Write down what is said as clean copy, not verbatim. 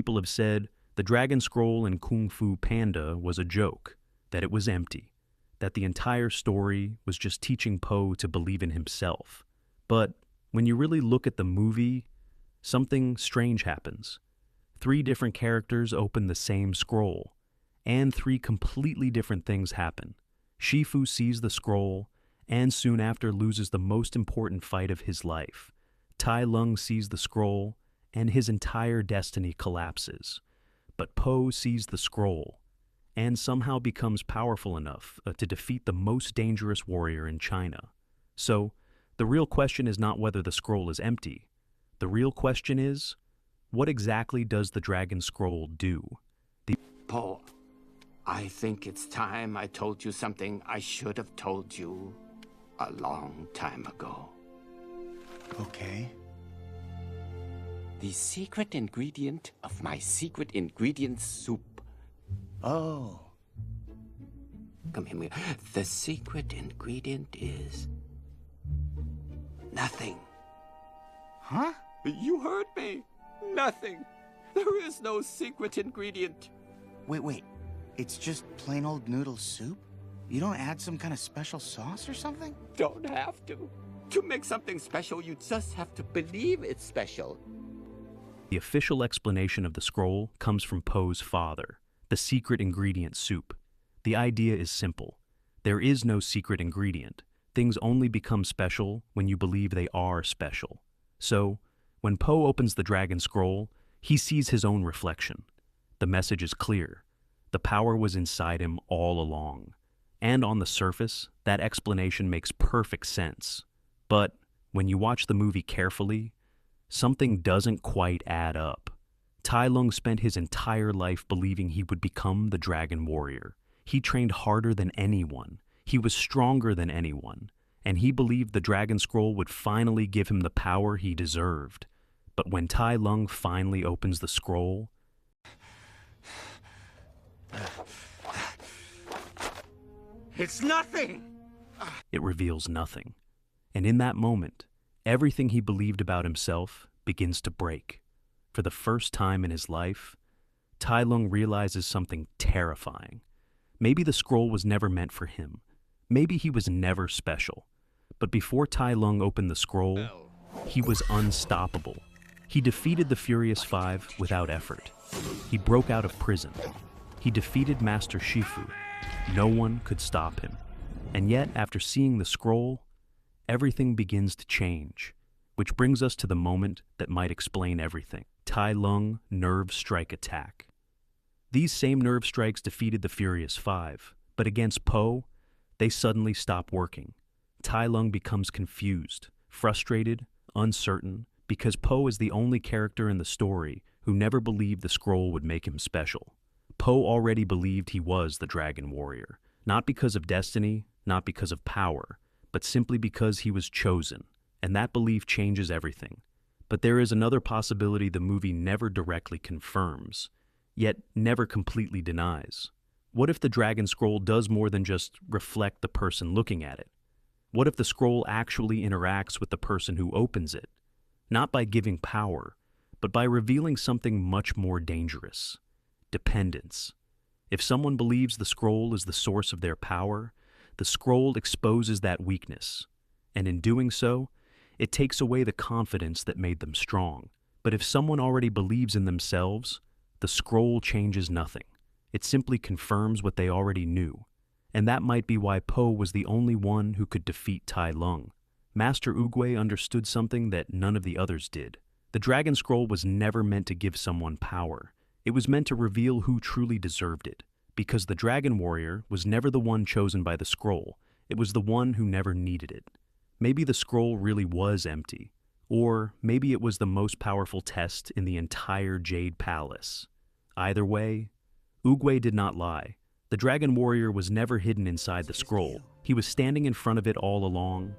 People have said the Dragon Scroll in Kung Fu Panda was a joke, that it was empty, that the entire story was just teaching Po to believe in himself. But when you really look at the movie, something strange happens. Three different characters open the same scroll, and three completely different things happen. Shifu sees the scroll, and soon after loses the most important fight of his life. Tai Lung sees the scroll, and his entire destiny collapses. But Po sees the scroll, and somehow becomes powerful enough to defeat the most dangerous warrior in China. So, the real question is not whether the scroll is empty. The real question is, what exactly does the Dragon Scroll do? Po, I think it's time I told you something I should have told you a long time ago. Okay. The secret ingredient of my secret ingredient soup. Oh. Come here. The secret ingredient is nothing. Huh? You heard me. Nothing. There is no secret ingredient. Wait. It's just plain old noodle soup? You don't add some kind of special sauce or something? Don't have to. To make something special, you just have to believe it's special. The official explanation of the scroll comes from Po's father, the secret ingredient soup. The idea is simple. There is no secret ingredient. Things only become special when you believe they are special. So, when Po opens the Dragon Scroll, he sees his own reflection. The message is clear. The power was inside him all along. And on the surface, that explanation makes perfect sense. But when you watch the movie carefully, something doesn't quite add up. Tai Lung spent his entire life believing he would become the Dragon Warrior. He trained harder than anyone. He was stronger than anyone. And he believed the Dragon Scroll would finally give him the power he deserved. But when Tai Lung finally opens the scroll, It's nothing! it reveals nothing. And in that moment, everything he believed about himself begins to break. For the first time in his life, Tai Lung realizes something terrifying. Maybe the scroll was never meant for him. Maybe he was never special. But before Tai Lung opened the scroll, he was unstoppable. He defeated the Furious Five without effort. He broke out of prison. He defeated Master Shifu. No one could stop him. And yet, after seeing the scroll, everything begins to change, which brings us to the moment that might explain everything. Tai Lung nerve strike attack. These same nerve strikes defeated the Furious Five, but against Po, they suddenly stop working. Tai Lung becomes confused, frustrated, uncertain, because Po is the only character in the story who never believed the scroll would make him special. Po already believed he was the Dragon Warrior, not because of destiny, not because of power, but simply because he was chosen, and that belief changes everything. But there is another possibility the movie never directly confirms, yet never completely denies. What if the Dragon Scroll does more than just reflect the person looking at it? What if the scroll actually interacts with the person who opens it, not by giving power, but by revealing something much more dangerous? Dependence. If someone believes the scroll is the source of their power, the scroll exposes that weakness, and in doing so, it takes away the confidence that made them strong. But if someone already believes in themselves, the scroll changes nothing. It simply confirms what they already knew. And that might be why Po was the only one who could defeat Tai Lung. Master Oogway understood something that none of the others did. The Dragon Scroll was never meant to give someone power. It was meant to reveal who truly deserved it, because the Dragon Warrior was never the one chosen by the scroll. It was the one who never needed it. Maybe the scroll really was empty, or maybe it was the most powerful test in the entire Jade Palace. Either way, Oogway did not lie. The Dragon Warrior was never hidden inside the scroll. He was standing in front of it all along,